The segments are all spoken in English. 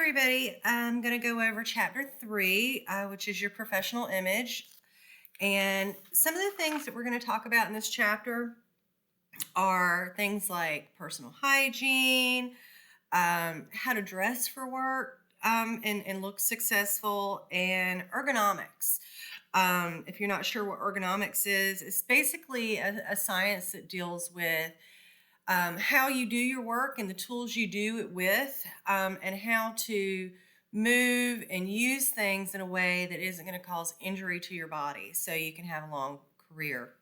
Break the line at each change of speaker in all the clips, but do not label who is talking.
everybody. I'm going to go over chapter 3, which is your professional image. And some of the things that we're going to talk about in this chapter are things like personal hygiene, how to dress for work and look successful, and ergonomics. If you're not sure what ergonomics is, it's basically a science that deals with how you do your work and the tools you do it with, and how to move and use things in a way that isn't going to cause injury to your body so you can have a long career.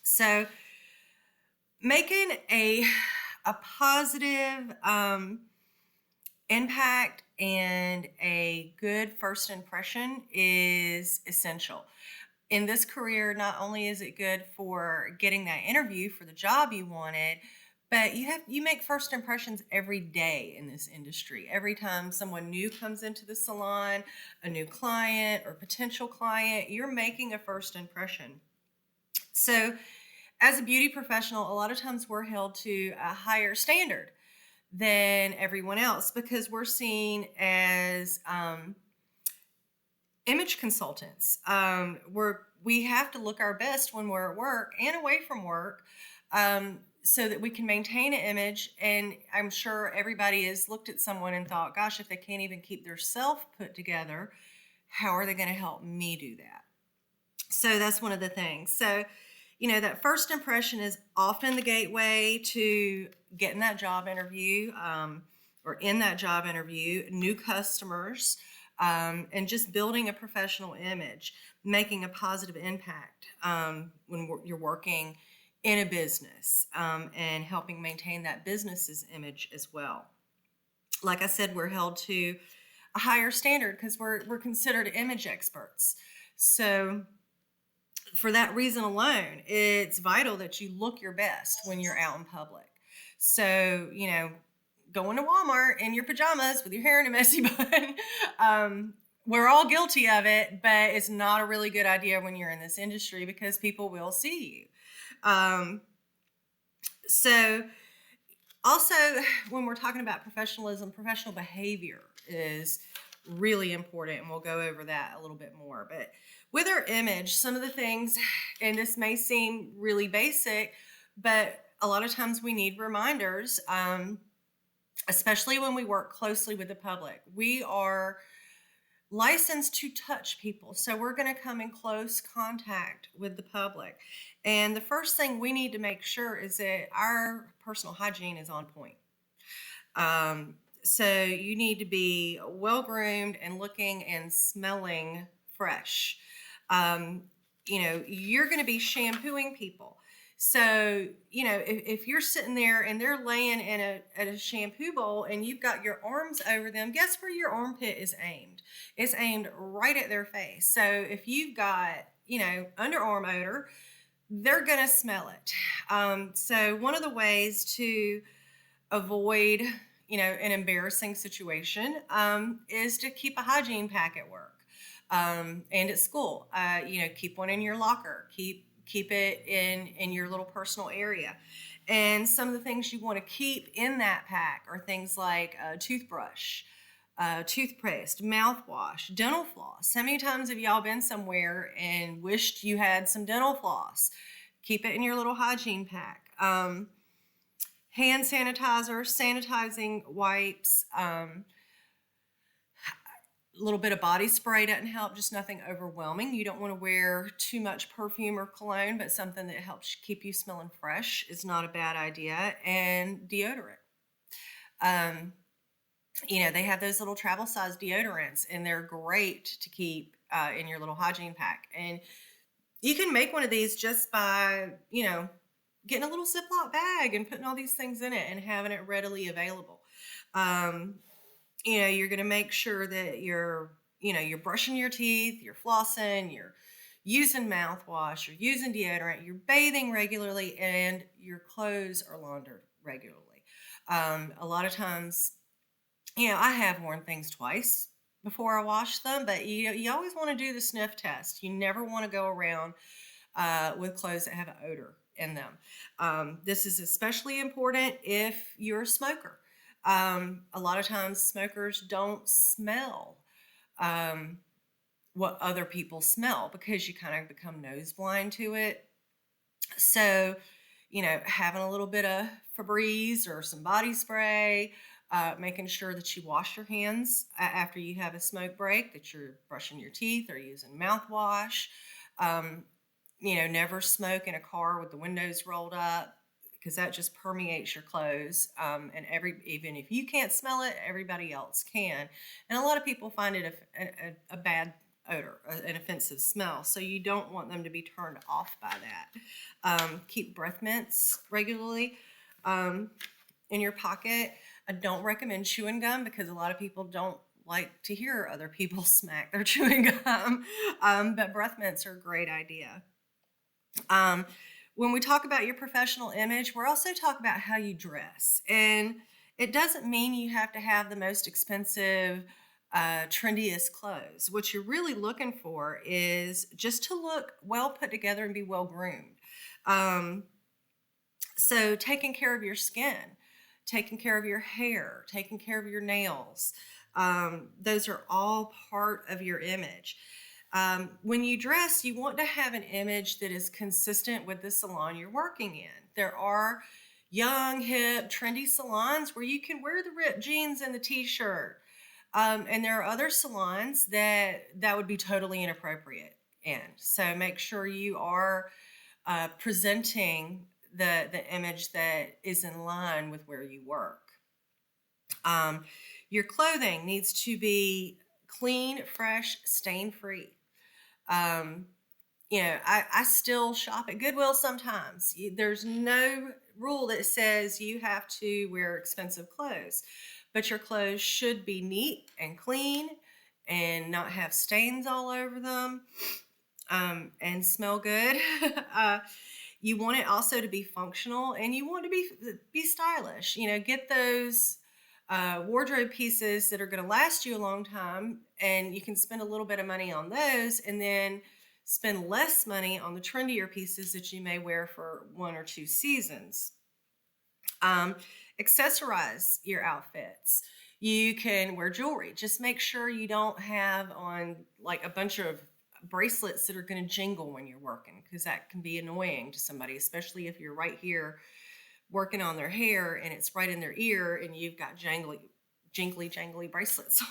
So, making a positive impact and a good first impression is essential. In this career, not only is it good for getting that interview for the job you wanted, but you make first impressions every day in this industry. Every time someone new comes into the salon, a new client or potential client, you're making a first impression. So, as a beauty professional, a lot of times we're held to a higher standard than everyone else because we're seen as image consultants. We have to look our best when we're at work and away from work, so that we can maintain an image. And I'm sure everybody has looked at someone and thought, gosh, if they can't even keep their self put together, how are they going to help me do that? So that's one of the things. So, that first impression is often the gateway to getting that job interview, or in that job interview, new customers, and just building a professional image, making a positive impact when you're working in a business, and helping maintain that business's image as well. Like I said, we're held to a higher standard because we're considered image experts. So for that reason alone, it's vital that you look your best when you're out in public. So, going to Walmart in your pajamas with your hair in a messy bun, we're all guilty of it, but it's not a really good idea when you're in this industry because people will see you. So, also, when we're talking about professionalism, professional behavior is really important, and we'll go over that a little bit more. But with our image, some of the things, and this may seem really basic, but a lot of times we need reminders, especially when we work closely with the public. We are licensed to touch people, so we're going to come in close contact with the public. And the first thing we need to make sure is that our personal hygiene is on point. So you need to be well groomed and looking and smelling fresh. You're going to be shampooing people. So, if you're sitting there and they're laying in a shampoo bowl and you've got your arms over them, guess where your armpit is aimed? It's aimed right at their face. So if you've got, underarm odor, they're going to smell it. So one of the ways to avoid, an embarrassing situation, is to keep a hygiene pack at work, and at school. Keep one in your locker. Keep it in your little personal area. And some of the things you want to keep in that pack are things like a toothbrush, toothpaste, mouthwash, dental floss. How many times have y'all been somewhere and wished you had some dental floss? Keep it in your little hygiene pack. Hand sanitizer, sanitizing wipes, a little bit of body spray doesn't help, just nothing overwhelming. You don't want to wear too much perfume or cologne, but something that helps keep you smelling fresh is not a bad idea. And deodorant. They have those little travel size deodorants, and they're great to keep in your little hygiene pack. And you can make one of these just by, getting a little Ziploc bag and putting all these things in it and having it readily available. You're going to make sure that you're brushing your teeth, you're flossing, you're using mouthwash, you're using deodorant, you're bathing regularly, and your clothes are laundered regularly. A lot of times, I have worn things twice before I wash them, but you always want to do the sniff test. You never want to go around with clothes that have an odor in them. This is especially important if you're a smoker. A lot of times smokers don't smell um, what other people smell because you kind of become nose blind to it. So, having a little bit of Febreze or some body spray, making sure that you wash your hands after you have a smoke break, that you're brushing your teeth or using mouthwash. Um, never smoke in a car with the windows rolled up because that just permeates your clothes. And even if you can't smell it, everybody else can. And a lot of people find it a bad odor, an offensive smell. So you don't want them to be turned off by that. Keep breath mints regularly um, in your pocket. I don't recommend chewing gum because a lot of people don't like to hear other people smack their chewing gum. But breath mints are a great idea. Um, when we talk about your professional image, we're also talking about how you dress. And it doesn't mean you have to have the most expensive, trendiest clothes. What you're really looking for is just to look well put together and be well groomed. Um, so, taking care of your skin, taking care of your hair, taking care of your nails, those are all part of your image. When you dress, you want to have an image that is consistent with the salon you're working in. There are young, hip, trendy salons where you can wear the ripped jeans and the t-shirt. And there are other salons that would be totally inappropriate in. So make sure you are presenting the image that is in line with where you work. Um, your clothing needs to be clean, fresh, stain free. Um, I still shop at Goodwill sometimes. There's no rule that says you have to wear expensive clothes, but your clothes should be neat and clean and not have stains all over them, and smell good. You want it also to be functional, and you want to be stylish. Get those wardrobe pieces that are going to last you a long time, and you can spend a little bit of money on those, and then spend less money on the trendier pieces that you may wear for 1 or 2 seasons. Um, Accessorize your outfits. You can wear jewelry. Just make sure you don't have on like a bunch of bracelets that are going to jingle when you're working, because that can be annoying to somebody, especially if you're right here working on their hair and it's right in their ear and you've got jangly bracelets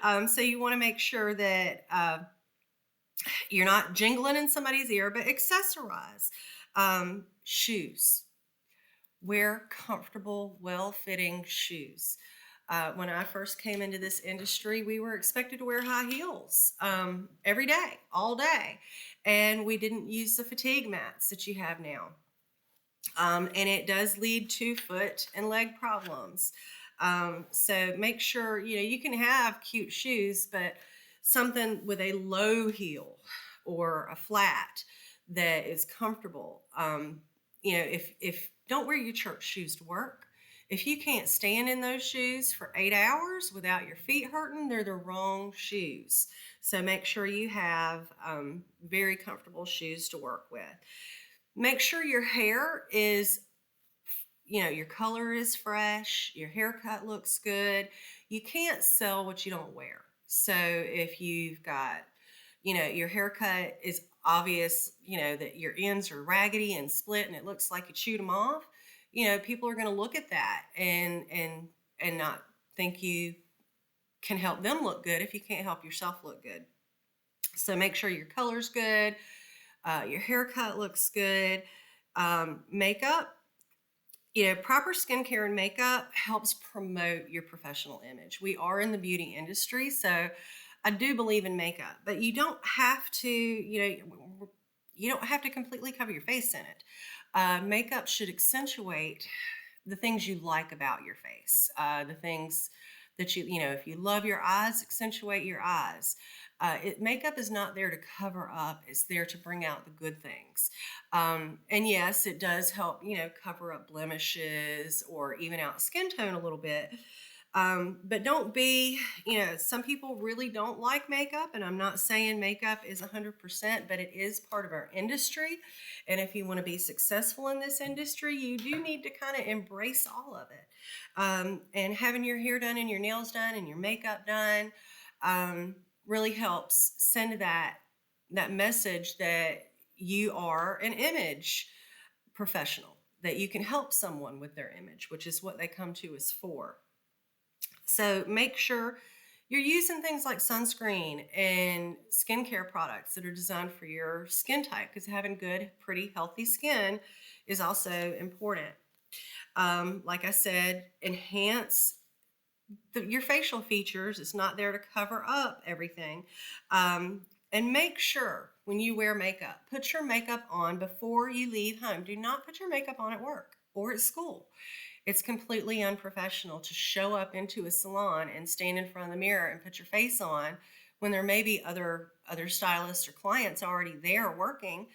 on. So you want to make sure that you're not jingling in somebody's ear, but accessorize. Shoes. Wear comfortable, well-fitting shoes. When I first came into this industry, we were expected to wear high heels every day, all day, and we didn't use the fatigue mats that you have now. And it does lead to foot and leg problems. So make sure you can have cute shoes, but something with a low heel or a flat that is comfortable. If don't wear your church shoes to work. If you can't stand in those shoes for 8 hours without your feet hurting, they're the wrong shoes. So make sure you have very comfortable shoes to work with. Make sure your hair is, your color is fresh, your haircut looks good. You can't sell what you don't wear. So if you've got, your haircut is obvious, that your ends are raggedy and split and it looks like you chewed them off, people are going to look at that and not think you can help them look good if you can't help yourself look good. So make sure your color's good, your haircut looks good. Makeup, proper skincare and makeup helps promote your professional image. We are in the beauty industry, so I do believe in makeup, but you don't have to, you don't have to completely cover your face in it. Makeup should accentuate the things you like about your face, the things that if you love your eyes, accentuate your eyes. Makeup is not there to cover up, it's there to bring out the good things. And yes, it does help, cover up blemishes or even out skin tone a little bit. But don't be, some people really don't like makeup, and I'm not saying makeup is 100%, but it is part of our industry. And if you want to be successful in this industry, you do need to kind of embrace all of it. And having your hair done and your nails done and your makeup done um, really helps send that message that you are an image professional, that you can help someone with their image, which is what they come to us for. So make sure you're using things like sunscreen and skincare products that are designed for your skin type, because having good, pretty, healthy skin is also important. Like I said, enhance your facial features. It's not there to cover up everything. And make sure when you wear makeup, put your makeup on before you leave home. Do not put your makeup on at work or at school. It's completely unprofessional to show up into a salon and stand in front of the mirror and put your face on when there may be other stylists or clients already there working,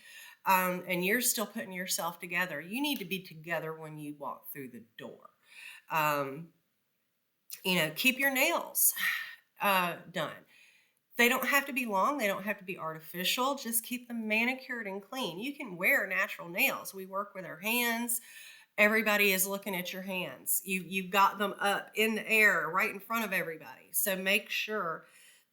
and you're still putting yourself together. You need to be together when you walk through the door. Um, Keep your nails done. They don't have to be long. They don't have to be artificial. Just keep them manicured and clean. You can wear natural nails. We work with our hands. Everybody is looking at your hands. You've got them up in the air right in front of everybody. So make sure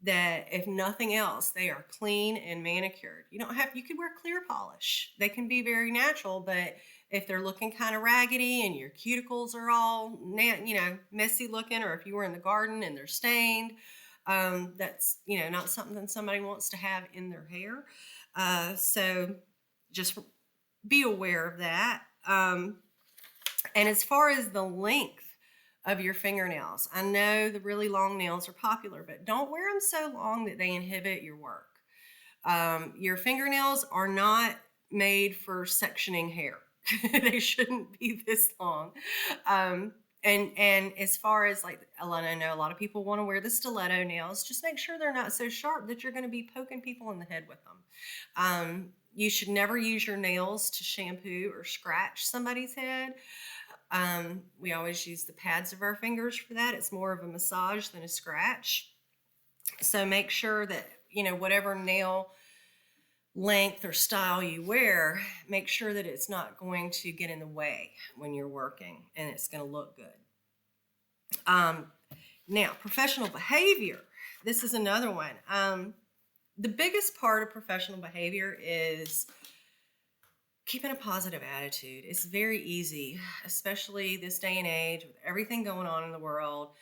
that if nothing else, they are clean and manicured. You could wear clear polish. They can be very natural, but if they're looking kind of raggedy and your cuticles are all messy looking, or if you were in the garden and they're stained, that's not something somebody wants to have in their hair. So just be aware of that. And as far as the length of your fingernails, I know the really long nails are popular, but don't wear them so long that they inhibit your work. Your fingernails are not made for sectioning hair. They shouldn't be this long. And as far as like, I know a lot of people want to wear the stiletto nails. Just make sure they're not so sharp that you're going to be poking people in the head with them. You should never use your nails to shampoo or scratch somebody's head. We always use the pads of our fingers for that. It's more of a massage than a scratch. So make sure that, whatever nail length or style you wear, make sure that it's not going to get in the way when you're working, and it's going to look good. Now, professional behavior. This is another one. The biggest part of professional behavior is keeping a positive attitude. It's very easy, especially this day and age with everything going on in the world,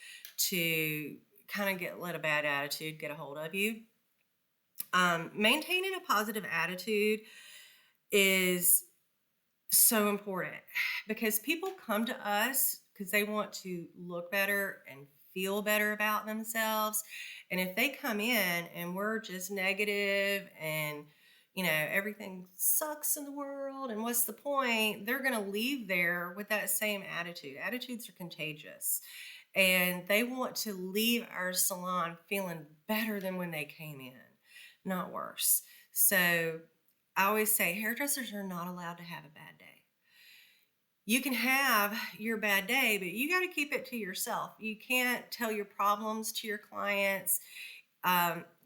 to kind of let a bad attitude get a hold of you. Maintaining a positive attitude is so important, because people come to us because they want to look better and feel better about themselves. And if they come in and we're just negative and everything sucks in the world and what's the point, they're going to leave there with that same attitude. Attitudes are contagious, and they want to leave our salon feeling better than when they came in, not worse. So I always say hairdressers are not allowed to have a bad day. You can have your bad day, but you got to keep it to yourself. You can't tell your problems to your clients.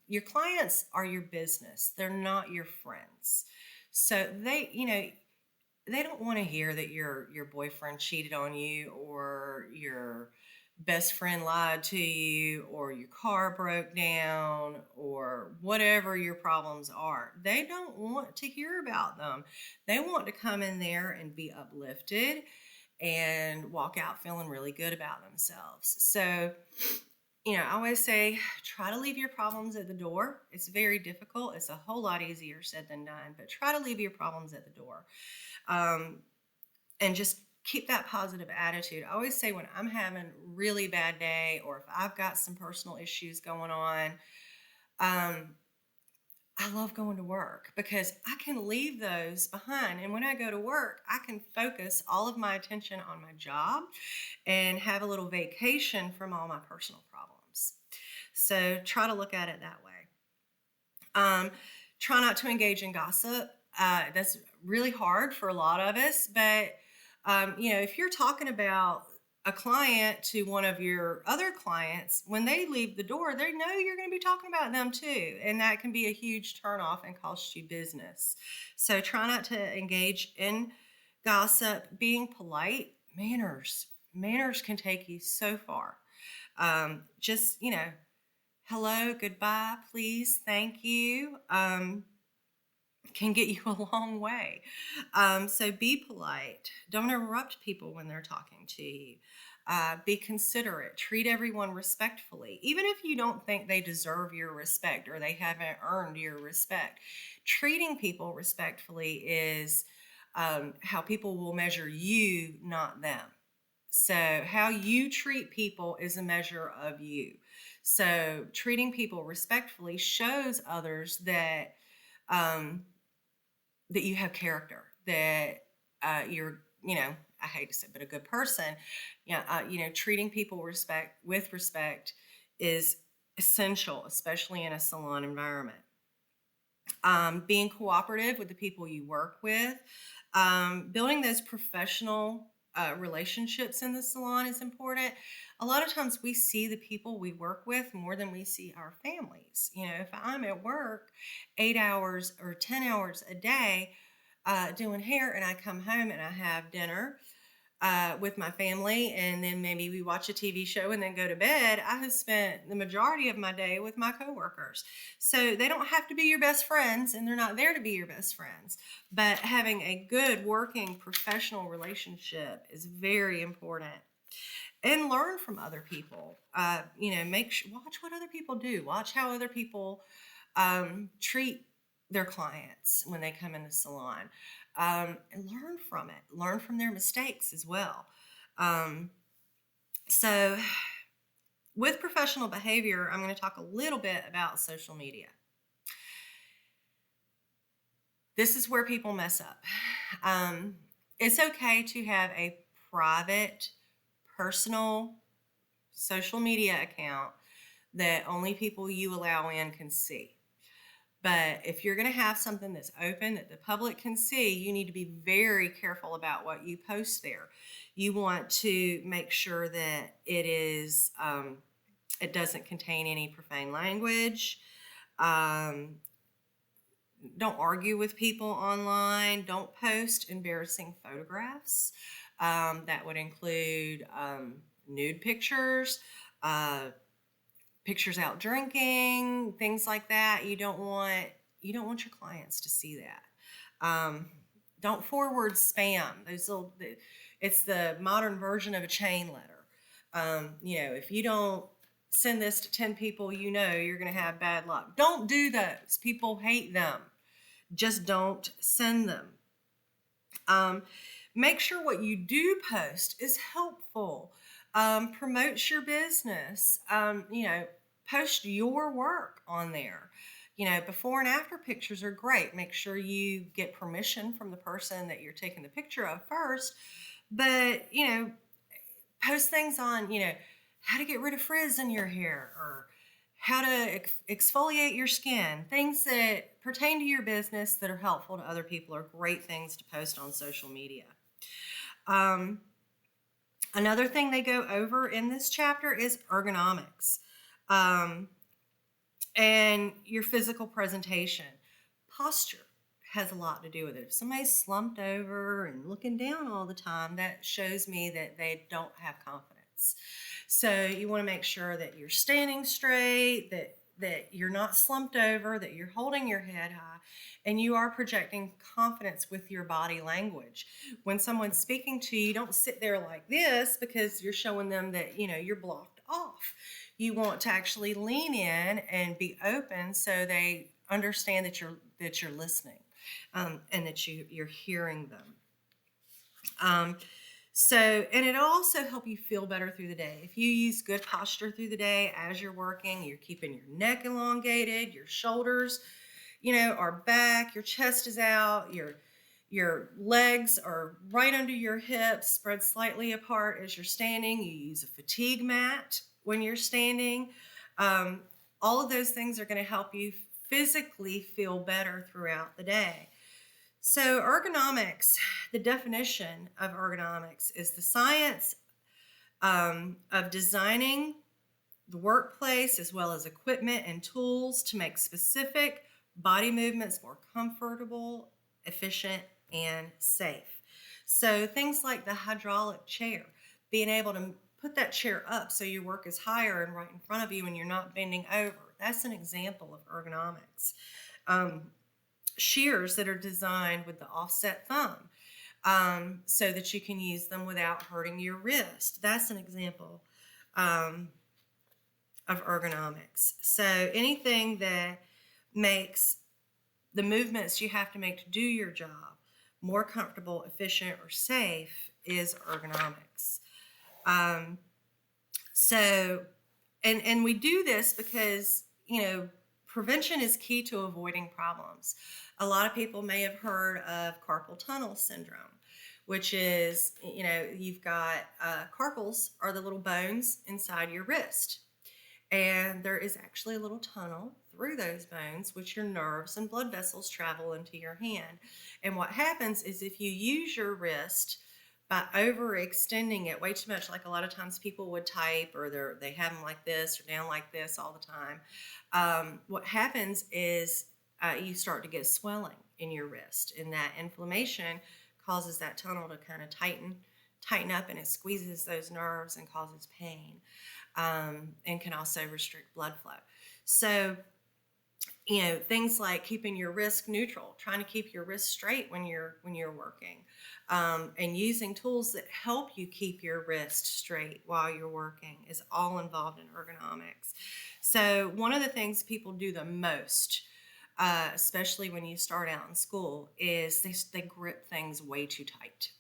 Your clients are your business. They're not your friends. So they don't want to hear that your boyfriend cheated on you, or your best friend lied to you, or your car broke down, or whatever your problems are. They don't want to hear about them. They want to come in there and be uplifted and walk out feeling really good about themselves. So, I always say, try to leave your problems at the door. It's very difficult. It's a whole lot easier said than done, but try to leave your problems at the door. And just keep that positive attitude. I always say, when I'm having a really bad day, or if I've got some personal issues going on, I love going to work, because I can leave those behind. And when I go to work, I can focus all of my attention on my job and have a little vacation from all my personal problems. So try to look at it that way. Try not to engage in gossip. That's really hard for a lot of us, but if you're talking about a client to one of your other clients, when they leave the door, they know you're going to be talking about them too. And that can be a huge turnoff and cost you business. So try not to engage in gossip. Being polite, manners can take you so far. Just, hello, goodbye, please, thank you. Can get you a long way. So be polite. Don't interrupt people when they're talking to you. Be considerate. Treat everyone respectfully, even if you don't think they deserve your respect or they haven't earned your respect. Treating people respectfully is how people will measure you, not them. So, how you treat people is a measure of you. So, treating people respectfully shows others um, that you have character, that you're, I hate to say, but a good person. Treating people with respect is essential, especially in a salon environment. Being cooperative with the people you work with, building those professional relationships in the salon is important. A lot of times we see the people we work with more than we see our families. If I'm at work 8 hours or 10 hours a day doing hair, and I come home and I have dinner with my family, and then maybe we watch a TV show and then go to bed, I have spent the majority of my day with my coworkers. So they don't have to be your best friends, and they're not there to be your best friends. But having a good working professional relationship is very important. And learn from other people. Watch what other people do. Watch how other people treat their clients when they come in the salon, and learn from it. Learn from their mistakes as well. So, with professional behavior, I'm going to talk a little bit about social media. This is where people mess up. It's okay to have a private, personal social media account that only people you allow in can see. But if you're going to have something that's open that the public can see, you need to be very careful about what you post there. You want to make sure that it doesn't contain any profane language. Don't argue with people online. Don't post embarrassing photographs. That would include nude pictures, pictures out drinking, things like that. You don't want your clients to see that. Don't forward spam. It's the modern version of a chain letter. If you don't send this to 10 people, you're going to have bad luck. Don't do those. People hate them. Just don't send them. Make sure what you do post is helpful. Promotes your business. Post your work on there. Before and after pictures are great. Make sure you get permission from the person that you're taking the picture of first. But, post things on, how to get rid of frizz in your hair, or how to exfoliate your skin. Things that pertain to your business that are helpful to other people are great things to post on social media. Another thing they go over in this chapter is ergonomics, and your physical presentation. Posture has a lot to do with it. If somebody's slumped over and looking down all the time, that shows me that they don't have confidence. So you want to make sure that you're standing straight, that you're not slumped over, that you're holding your head high, and you are projecting confidence with your body language. When someone's speaking to you, don't sit there like this, because you're showing them that you're blocked off. You want to actually lean in and be open so they understand that you're listening, and that you're hearing them. And it'll also help you feel better through the day. If you use good posture through the day as you're working, you're keeping your neck elongated, your shoulders, are back, your chest is out, your legs are right under your hips, spread slightly apart as you're standing. You use a fatigue mat when you're standing. All of those things are going to help you physically feel better throughout the day. So ergonomics, the definition of ergonomics is the science of designing the workplace as well as equipment and tools to make specific body movements more comfortable, efficient, and safe. So things like the hydraulic chair, being able to put that chair up so your work is higher and right in front of you and you're not bending over. That's an example of ergonomics. Um, Shears that are designed with the offset thumb, so that you can use them without hurting your wrist. That's an example um, of ergonomics. So anything that makes the movements you have to make to do your job more comfortable, efficient, or safe is ergonomics. Um, so, and we do this because, prevention is key to avoiding problems. A lot of people may have heard of carpal tunnel syndrome, which is, you've got carpals are the little bones inside your wrist. And there is actually a little tunnel through those bones, which your nerves and blood vessels travel into your hand. And what happens is if you use your wrist by overextending it way too much, like a lot of times people would type, or they have them like this or down like this all the time, what happens is you start to get swelling in your wrist, and that inflammation causes that tunnel to kind of tighten up, and it squeezes those nerves and causes pain, and can also restrict blood flow. So, things like keeping your wrist neutral, trying to keep your wrist straight when you're working, and using tools that help you keep your wrist straight while you're working is all involved in ergonomics. So one of the things people do the most, especially when you start out in school, is they grip things way too tight.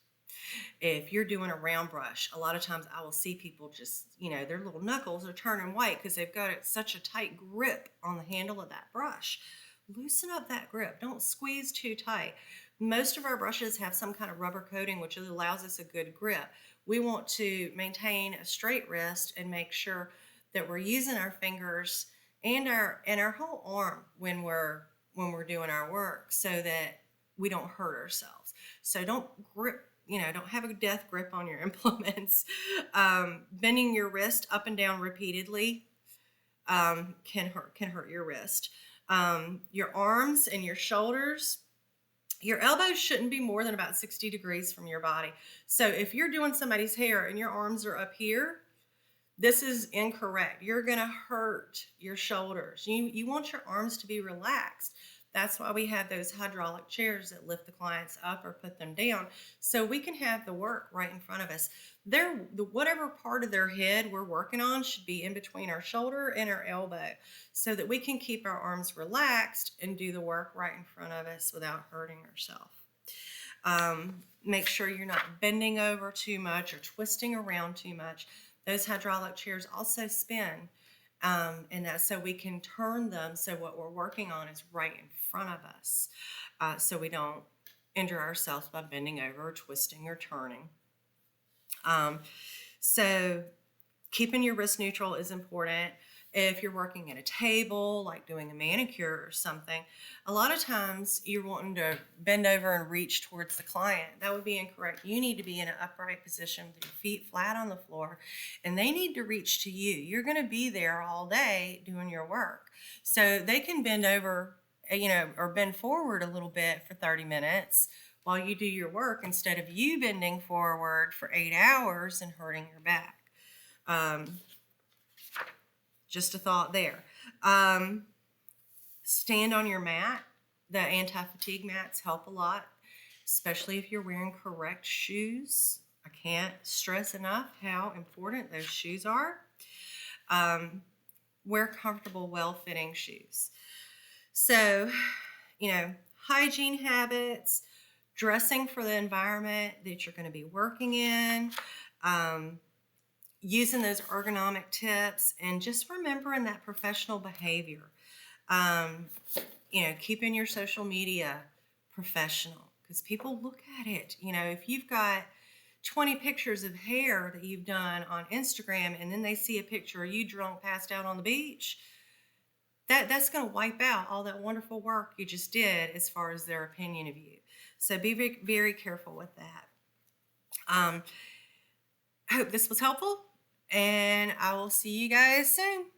If you're doing a round brush, a lot of times I will see people just, their little knuckles are turning white because they've got such a tight grip on the handle of that brush. Loosen up that grip. Don't squeeze too tight. Most of our brushes have some kind of rubber coating, which allows us a good grip. We want to maintain a straight wrist and make sure that we're using our fingers and our whole arm when we're doing our work, so that we don't hurt ourselves. So don't grip, don't have a death grip on your implements. Bending your wrist up and down repeatedly can hurt your wrist. Your arms and your shoulders, your elbows shouldn't be more than about 60 degrees from your body. So if you're doing somebody's hair and your arms are up here, this is incorrect. You're going to hurt your shoulders. You want your arms to be relaxed. That's why we have those hydraulic chairs that lift the clients up or put them down, so we can have the work right in front of us. Whatever part of their head we're working on should be in between our shoulder and our elbow, so that we can keep our arms relaxed and do the work right in front of us without hurting ourselves. Make sure you're not bending over too much or twisting around too much. Those hydraulic chairs also spin, and that's so we can turn them so what we're working on is right in front of us, so we don't injure ourselves by bending over or twisting or turning. So keeping your wrist neutral is important. If you're working at a table, like doing a manicure or something, a lot of times you're wanting to bend over and reach towards the client. That would be incorrect. You need to be in an upright position with your feet flat on the floor, and they need to reach to you. You're going to be there all day doing your work. So they can bend over, or bend forward a little bit for 30 minutes while you do your work, instead of you bending forward for 8 hours and hurting your back. Just a thought there. Stand on your mat. The anti-fatigue mats help a lot, especially if you're wearing correct shoes. I can't stress enough how important those shoes are. Wear comfortable, well-fitting shoes. So, hygiene habits, dressing for the environment that you're going to be working in, using those ergonomic tips, and just remembering that professional behavior. Keeping your social media professional, because people look at it. If you've got 20 pictures of hair that you've done on Instagram, and then they see a picture of you drunk, passed out on the beach, that's going to wipe out all that wonderful work you just did as far as their opinion of you. So be very, very careful with that. I hope this was helpful. and I will see you guys soon.